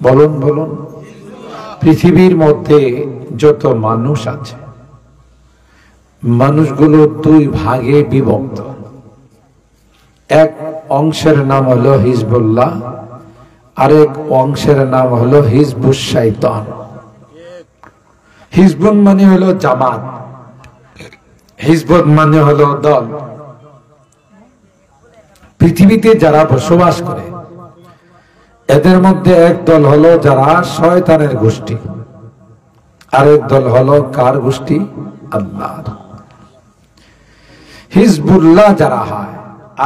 বলুন বলুন। পৃথিবীর মধ্যে যত মানুষ আছে, মানুষগুলো দুই ভাগে বিভক্ত। এক অংশের নাম হলো হিজবুল্লাহ, আরেক অংশের নাম হলো হিজবুশ শাইতান। হিজবুল মানে হলো জামাত, হিজবুত মানে হলো দল। পৃথিবীতে যারা বসবাস করে এদের মধ্যে এক দল হলো যারা শয়তানের গোষ্ঠী, আরেক দল হলো কার গোষ্ঠী? আল্লাহর। হিজবুল্লাহ যারা হয়,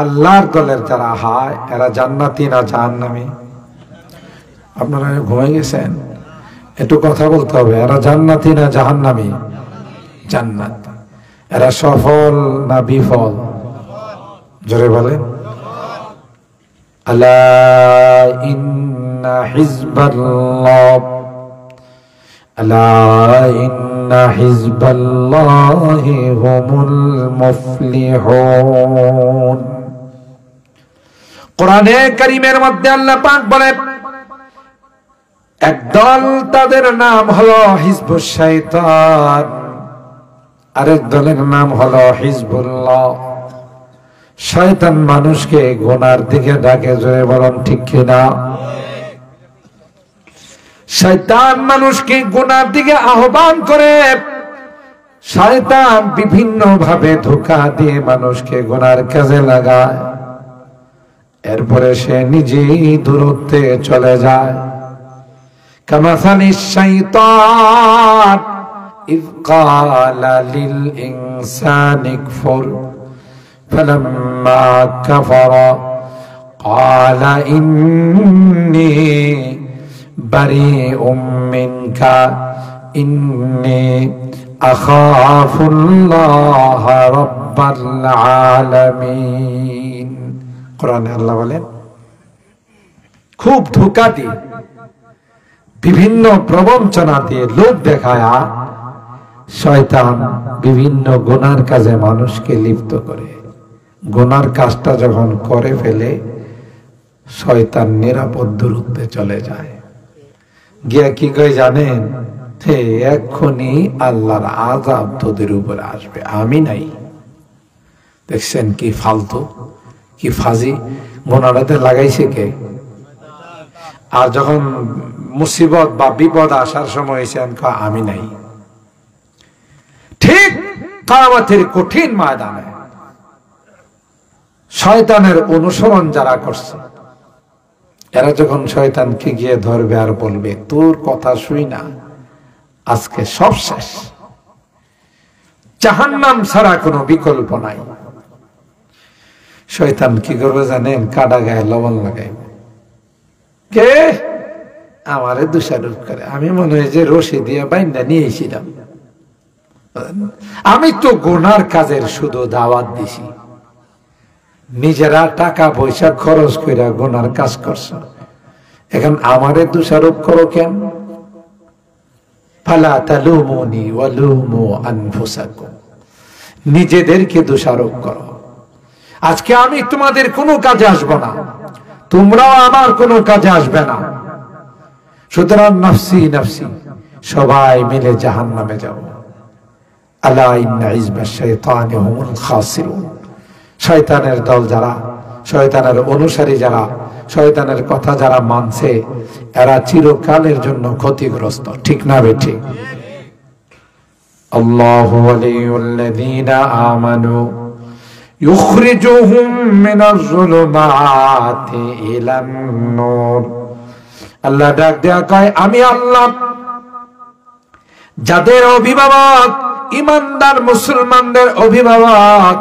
আল্লাহর দলের যারা হয়, এরা জান্নাতি না জাহান্নামী? আপনারা ঘুমিয়ে গেছেন? একটু কথা বলতে হবে। এরা জান্নাতি না জাহান্নামী? জান্নাত। এরা সফল না বিফল? জোরে বলেন। আলা ইন্না হিজবাল্লাহ, আলা ইন্না হিজবাল্লাহি হুমুল মুফলিহুন। কোরআনে কারীমের মধ্যে আল্লাহ পাক বলেন, একদল তাদের নাম হলো হিজবুশ শাইতান, আরেক দলের নাম হলো হিজবুল্লাহ। শয়তান মানুষকে গুনার দিকে ডাকে, জোরে বলেন ঠিক কিনা? শয়তান মানুষকে গুনার দিকে আহ্বান করে। শয়তান বিভিন্ন ভাবে ধোঁকা দিয়ে মানুষকে গুনার কাজে লাগায়, এরপরে সে নিজেই দূরত্বে চলে যায়। কামাসানি শাইতান ইয ক্বালা লিল ইনসানি কফর ফালাম্মা কাফারা ক্বালা ইন্নী বারিউম মিনকা ইন্নী আখাফুল্লাহ রাব্বাল আলামিন। কোরআনে আল্লাহ বলেন, খুব ধোঁকা দিয়ে, বিভিন্ন প্রবঞ্চনা দিয়ে, লোক দেখায়া শয়তান বিভিন্ন গুনার কাজে মানুষকে লিপ্ত করে। গুনার কাজটা যখন করে ফেলে, শয়তান নিরাপদ দূরত্বে চলে যায়। গিয়া কি কয় জানেন? হে, এক্ষুনি আল্লাহর আযাব তোদের উপরে আসবে, আমি নাই। দেখছেন কি ফালতু, কি ফাজি। গুনাটাতে লাগাইছে কে? আর যখন মুসিবত বা বিপদ আসার সময় এসেন, আমি নাই। ঠিক কিয়ামতের কঠিন ময়দানে শয়তানের অনুসরণ যারা করছে, এরা যখন শয়তানকে গিয়ে ধরবে আর বলবে, তোর কথা শুই না, আজকে সব শেষ, জাহান্নাম ছাড়া কোনো বিকল্প নাই। শয়তান কি করবে জানেন? কাটা গায়ে লবণ লাগাইবে। কে আমারে দোষারোপ করে? আমি মনে হয় যে রশি দিয়ে বাইন্দা নিয়েছিলাম, আমি তো গুনার কাজের শুধু দাওয়াত দিছি, নিজেরা টাকা পয়সা খরচ করে গুনার কাজ করছ, এখন আমারে দোষারোপ করো কেন? ফালা তালুমুনি ওয়ালুমু আনফুসাকুম, নিজেদেরকে দোষারোপ করো। আজকে আমি তোমাদের কোনো কাজে আসব না, তোমরাও আমার কোনো কাজে আসবে না। সুতরাং নফসি নফসি, সবাই মিলে জাহান্নামে যাব। আলা ইন্না হিজবাশ শাইতানি হুমুল খাসিরুন। শয়তানের দল যারা, শয়তানের অনুসারী যারা, শয়তানের কথা যারা মানছে, এরা চিরকালের জন্য ক্ষতিগ্রস্ত। ঠিক না বেঠিক? আল্লাহু ওয়ালিয়ুল্লাযীনা আমানু ইউখরিজুহুম মিনাজ যুলুমাতি ইলান নূর। আল্লাহ ডাক দেয়া কয়, আমি আল্লাহ যাদের অভিভাবক, ইমানদার মুসলমানদের অভিভাবক,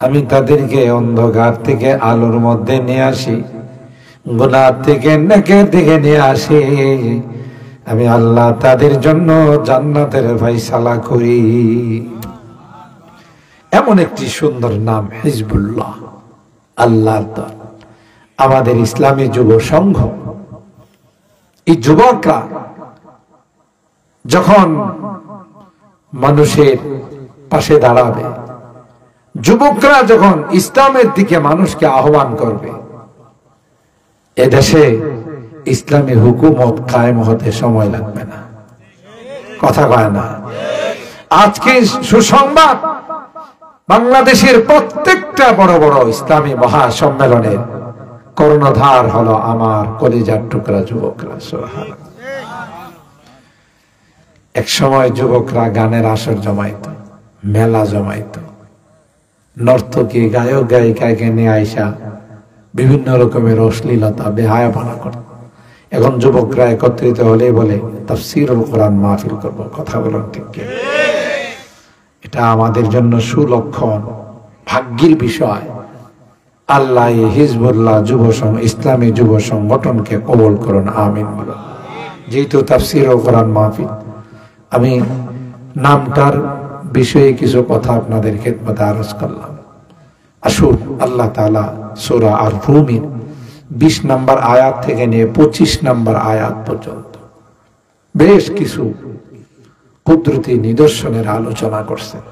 আমি তাদেরকে অন্ধকার থেকে আলোর মধ্যে নিয়ে আসি, গুনাহ থেকে নেকের দিকে নিয়ে আসি। আমি আল্লাহ তাদের জন্য জান্নাতের ফয়সালা করি। এমন একটি সুন্দর নাম হিজবুল্লাহ, আল্লাহর দল। আমাদের ইসলামী যুব সংঘ, এই যুবকরা যখন মানুষের পাশে দাঁড়াবে, যুবকরা যখন ইসলামের দিকে মানুষকে আহ্বান করবে, এদেশে ইসলামী হুকুমত কায়েম হতে সময় লাগবে না, কথা কয় না। আজকে সুসংবাদ, বাংলাদেশের প্রত্যেকটা বড় বড় ইসলামী মহাসম্মেলনের কর্ণধার হলো আমার কলিজার টুকরা যুবকরা। সুবহানাল্লাহ। এক সময় যুবকরা গানের আসর জমাইত, মেলা জমাইত, নর্তকী গায়ক গায়িকাকে নিয়ে আইসা বিভিন্ন রকমের অশ্লীলতা বেহায়াপনা করত। এখন যুবকরা একত্রিত হলে বলে তাফসীরুল কোরআন মাহফিল করব। কথা বলেন ঠিক কি? এটা আমাদের জন্য সুলক্ষণ, ভাগ্যের বিষয়। আল্লাহ হিজবুল্লাহ ইসলামী যুব সংগঠনকে কবুল করুন, আমিন বলুন। যেহেতু তাফসীরুল কোরআন মাহফিল, আমি নামটার বিষয়ে কিছু কথা আপনাদের খেদমতে আরজ করলাম। আসুন আল্লাহ তাআলা সূরা আর-রুমের 20 নম্বর আয়াত থেকে নিয়ে 25 নম্বর আয়াত পর্যন্ত বেশ কিছু কুদরতি নিদর্শনের আলোচনা করছেন।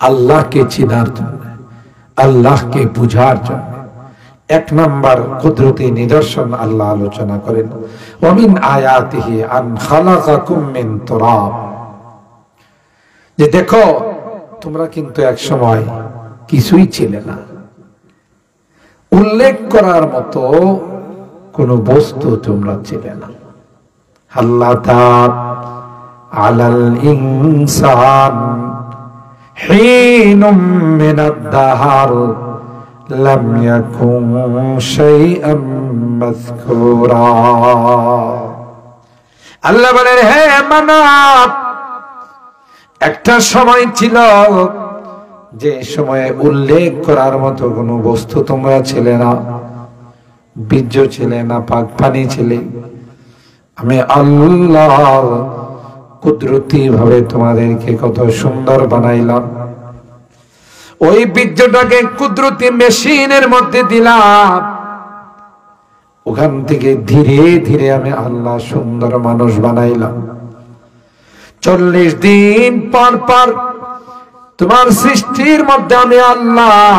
আল্লাহকে চিনার জন্য, আল্লাহকে বুঝার জন্য 1 নম্বর কুদরতি নিদর্শন আল্লাহ আলোচনা করেন, ওয়া মিন আয়াতিহি আন খালাকাকুম মিন তুরাব। যে দেখো তোমরা কিন্তু এক সময় কিছুই ছিলে না, উল্লেখ করার মতো কোন বস্তু তোমরা ছিলে না। হাল্লাতাত আলাল ইনসান হিনুম মিনাদ দাহর লাম ইয়াকুন শাইআম মাযকুরা। আল্লাহ বলেন, হে মানব, একটা সময় ছিল যে সময়ে উল্লেখ করার মতো কোনো বস্তু তোমরা ছিলে না, বীর্য ছিলে না, পাক পানি ছিলে। আমি আল্লাহ কুদরতি ভাবে তোমাদেরকে কত সুন্দর বানাইলাম। ওই বীর্যটাকে কুদরতি মেশিনের মধ্যে দিলাম, ওখান থেকে ধীরে ধীরে আমি আল্লাহ সুন্দর মানুষ বানাইলাম। 40 দিন পর পর তোমার সৃষ্টির মধ্যে আমি আল্লাহ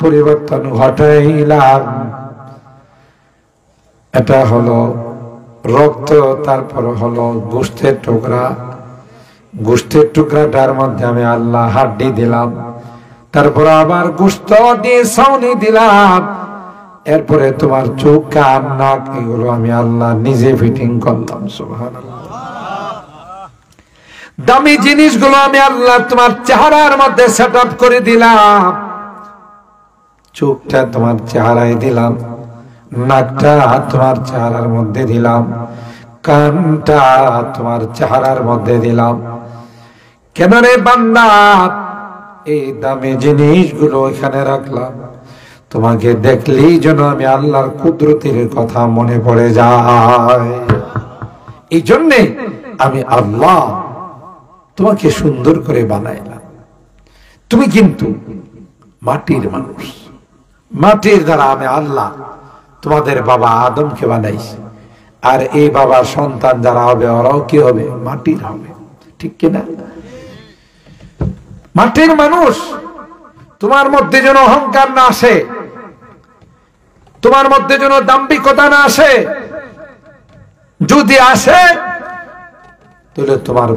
পরিবর্তন ঘটাইলাম। এটা হলো রক্ত, তারপর হলো গোশতের টুকরা, গোশতের টুকরাটার মধ্যে আমি আল্লাহ হাড্ডি দিলাম, তারপর আবার গোশত দিয়ে ছাউনি দিলাম, এরপরে তোমার চোখ, কান, নাক, এগুলো আমি আল্লাহ নিজে ফিটিং করলাম। সুবহানাল্লাহ। দামি জিনিসগুলো আমি আল্লাহ তোমার চেহারার মধ্যে সেট আপ করে দিলাম। চোখটা তোমার চেহারায় দিলাম, নাকটা তোমার চেহারার মধ্যে দিলাম, কানটা তোমার চেহারার মধ্যে দিলাম। কেন রে বান্দা, এই দামি জিনিসগুলো এখানে রাখলাম তোমাকে দেখলেই যেন আমি আল্লাহর কুদরতের কথা মনে পড়ে যায়। এই জন্যে আমি আল্লাহ তোমাকে সুন্দর করে বানাইলাম। তুমি কিন্তু মাটির মানুষ, মাটির দ্বারা আমি আল্লাহ তোমাদের বাবা আদমকে বানাইছি। আর এই বাবার সন্তান যারা হবে ওরাও কি হবে? মাটির হবে, ঠিক কিনা? মাটির মানুষ। তোমার মধ্যে যেন অহংকার না আসে, তোমার মধ্যে যেন দাম্ভিকতা না আসে। যদি আসে তাহলে তোমার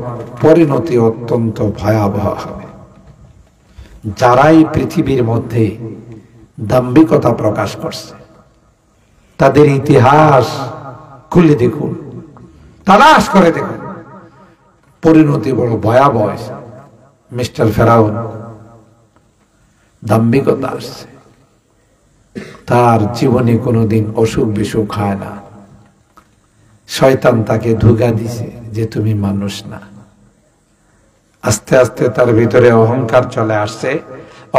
পরিণতি অত্যন্ত ভয়াবহ হবে। যারাই পৃথিবীর মধ্যে দাম্ভিকতা প্রকাশ করছে তাদের ইতিহাস খুলে দেখুন, তালাশ করে দেখুন, পরিণতি বড় ভয়াবহ। মিস্টার ফেরাউন দাম্ভিকতা আসছে, তার জীবনে কোনোদিন অসুখ বিসুখ হয় না। শয়তান তাকে ধোঁকা দিছে যে তুমি মানুষ না। আস্তে আস্তে তার ভিতরে অহংকার চলে আসছে।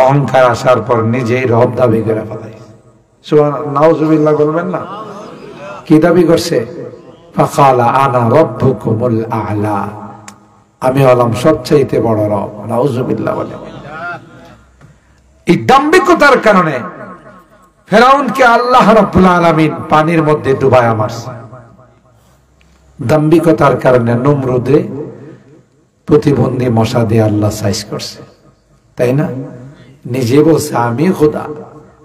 অহংকার আসার পর নিজেই রব দাবি করে ফেলাইছে। নাউজুবিল্লাহ বলবেন না? কি দাবি করছে? ফাকালা আনা রাব্বুকুমুল আ'লা, আমি হলাম সবচাইতে বড় রব। নাউজুবিল্লাহ বলে। এই দাম্ভিকতার কারণে ফেরাউনকে আল্লাহ রাব্বুল আলামিন পানির মধ্যে ডুবায়া মারছে। দাম্ভিকতার কারণে নমরুদে প্রতিবন্ধী মশা দিয়ে আল্লাহ সাইজ করছে, তাই না? নিজে বলছে আমি খোদা,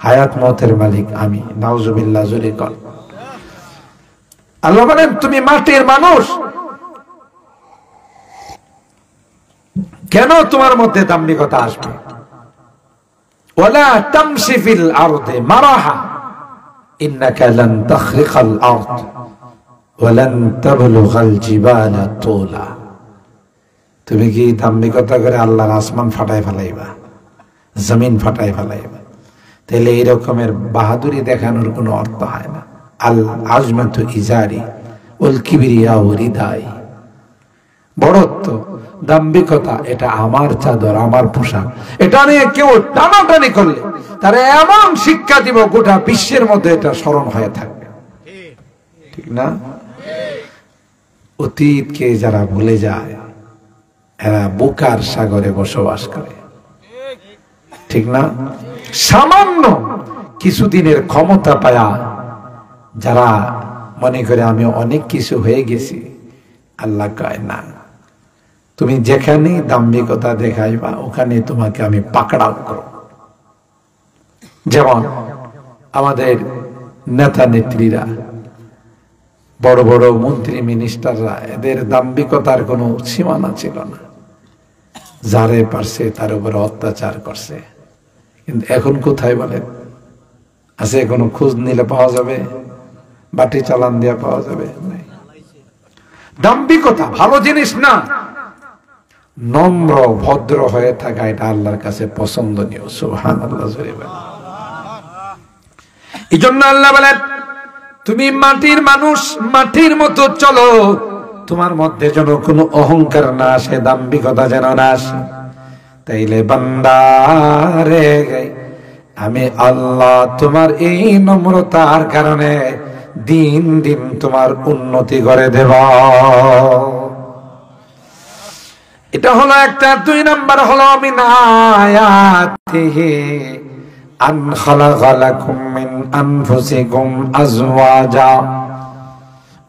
হায়াত মতের মালিক আমি। নাউজুবিল্লাহ, জোরে কর। আল্লাহ বলেন তুমি মাটির মানুষ, কেন তোমার মধ্যে দাম্ভিকতা আসবে? ওয়ালা তামশি ফিল আরদি মারাহা ইন্নাকা লান তাখরিকাল আরদ ওয়া লান তাবলুগাল জিবালা তুলা। তুমি কি দাম্ভিকতা করে আল্লাহর আসমান ফাটায় ফেলাইবা, জমিন ফাটায় ফেলাইবা? তাহলে এই রকমের বাহাদুরি দেখানোর কোনো অর্থ হয় না। আল আজমাতু ইজারি ওয়াল কিবরিয়াউ রিদাই। বড়ত্ব, দাম্ভিকতা এটা আমার চাদর, আমার পোশাক। এটা নিয়ে কেউ টানাটানি করলে তার এমন শিক্ষা দিব গোটা বিশ্বের মধ্যে এটা স্মরণ হয়ে থাকবে, ঠিক না? অতীতকে যারা ভুলে যায় এরা বোকার সাগরে বসবাস করে, ঠিক না? সামান্য কিছুদিনের ক্ষমতা পায়া যারা মনে করে আমি অনেক কিছু হয়ে গেছি, আল্লাহ কয় না, তুমি যেখানে দাম্ভিকতা দেখাইবা ওখানে তোমাকে আমি পাকড়াও করব। যেমন আমাদের নেতা নেত্রীরা, বড় বড় মন্ত্রী মিনিস্টাররা, এদের দাম্ভিকতার কোনো সীমানা ছিল না। যারে পারছে তার উপরে অত্যাচার করছে। কিন্তু এখন কোথায় বলেন আছে? কোনো খোঁজ নিলে পাওয়া যাবে? বাটি চালান দিয়ে পাওয়া যাবে? দাম্ভিকতা ভালো জিনিস না। নম্র ভদ্র হয়ে থাকা এটা আল্লাহর কাছে পছন্দনীয়। সুবহানাল্লাহ। এই জন্য আল্লাহ বলেন তুমি মাটির মানুষ, মাটির মতো চলো, তোমার মধ্যে যেন কোনো অহংকার না আসে, দাম্ভিকতা যেন না আসে। তাইলে বান্দারে আমি আল্লাহ তোমার এই নম্রতার কারণে দিন দিন তোমার উন্নতি করে দেব। এটা হলো একটা। 2 নাম্বার হলো মিন আয়াতিহি আন খালাকা লাকুম মিন আনফুসিকুম আজওয়াজা।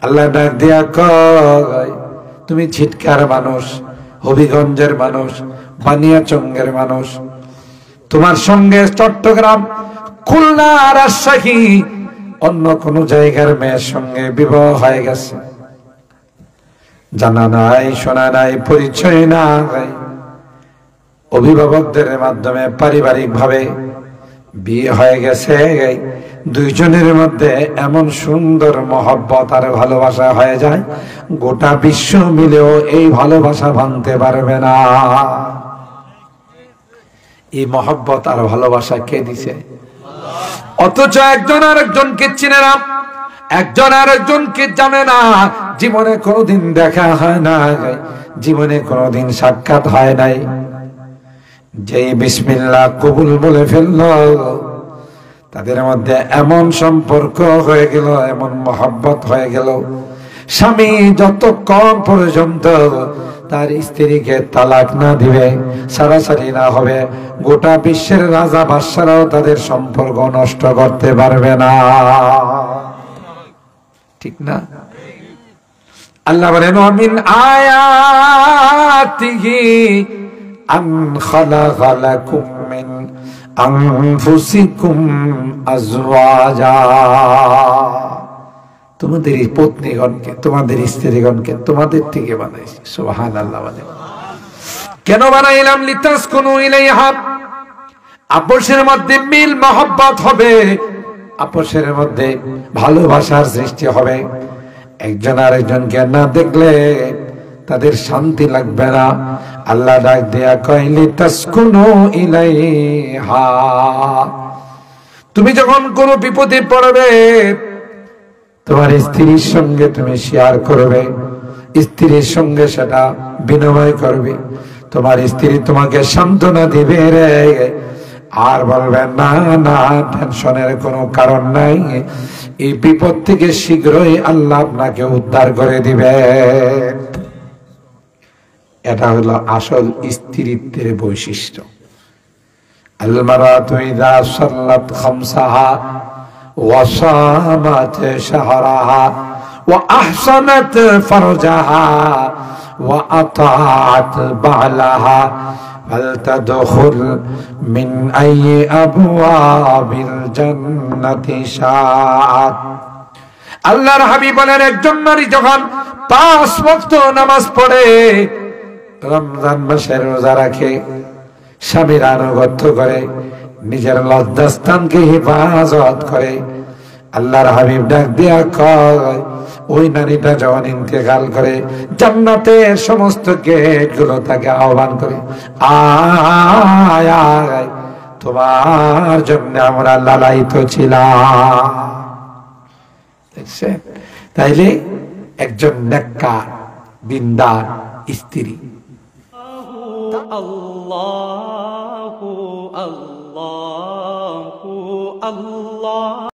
আল্লাহ ডাক দিয়া কয় তুমি ছিটকার মানুষ, হবিগঞ্জের মানুষ, বানিয়াচঙ্গের মানুষ, তোমার সঙ্গে চট্টগ্রাম, খুলনা, রাজশাহী অন্য কোন জায়গার মেয়ের সঙ্গে বিবাহ হয়ে গেছে, জানা নাই, শোনা নাই, পরিচয় নাই, অভিভাবকদের মাধ্যমে পারিবারিক ভাবে বিয়ে হয়ে গেছে। দুইজনের মধ্যে এমন সুন্দর মহব্বত আর ভালোবাসা হয়ে যায়, গোটা বিশ্ব মিলেও এই ভালোবাসা ভাঙতে পারবে না। এই মহব্বত আর ভালোবাসা কে দিছে? অথচ একজন আরেকজনকে চিনে না, একজন আরেকজনকে জানে না, জীবনে কোনোদিন দেখা হয় না, জীবনে কোনোদিন সাক্ষাৎ হয় নাই। যেই বিসমিল্লাহ কবুল বলে ফেলল, তাদের মধ্যে এমন সম্পর্ক হয়ে গেল, এমন মহব্বত হয়ে গেল, স্বামী যতক্ষণ পর্যন্ত তার স্ত্রীকে তালাক না দিবে, সারাসারি না হবে, গোটা বিশ্বের রাজা বাদশারাও তাদের সম্পর্ক নষ্ট করতে পারবে না, ঠিক না? আল্লাহ বলেন মিন আয়াতিহি আন খালাকা লাকুম মিন আনফুসিকুম আজওয়াজা। তোমাদের পত্নীগণকে, তোমাদের স্ত্রীগণকে তোমাদের থেকে বানাইছি। সুবহানাল্লাহ। কেন বানাইলাম? লিতাসকুনু ইলাইহা, আপসের মধ্যে মিল মহব্বত হবে, আপসের মধ্যে ভালোবাসার সৃষ্টি হবে। একজন আরেকজনকে না দেখলে তাদের শান্তি লাগবে না। আল্লাহ ডাক দেয়া কয় লিতাসকুনু ইলাইহা, তুমি যখন কোনো বিপদে পড়বে তোমার স্ত্রীর সঙ্গে তুমি শেয়ার করবে, স্ত্রীর সঙ্গে সেটা বিনিময় করবে। তোমার স্ত্রী তোমাকে সান্ত্বনা দিবে রে, আর বলবে না না টেনশনের কোনো কারণ নাই, এই বিপদ থেকে শীঘ্রই আল্লাহ আপনাকে উদ্ধার করে দিবে। এটা হলো আসল স্ত্রীত্বের বৈশিষ্ট্য। আল মারাতু ইযা সাল্লাত খামসাহা ওয়া সামাত শাহরাহা ওয়া আহসানাত ফারজাহা ওয়া আতাআত বালাহা ফালতাদখুল মিন আইয়ি আবওয়াবিল জান্নাতি শাআত। আল্লাহর হাবিব বলেন, একজন নারী যখন 5 ওয়াক্ত নামাজ পড়ে, রমজান মাসে রোজা রাখে, স্বামীর আনুগত্য করে, নিজের লজ্জাস্থানকে হেফাজত করে, আল্লাহর হাবিব ডাক দিয়া কয়, ওই নারীটা যখন ইন্তেকাল করে, জান্নাতের সমস্ত গেট গুলো তাকে আহ্বান করে, আয় আয়, তোমার জন্য আমরা লালায়িত ছিলাম। দেখছেন? তাইলে একজন নেককার দিনদার স্ত্রী। আল্লাহু আল্লাহু আল্লাহ।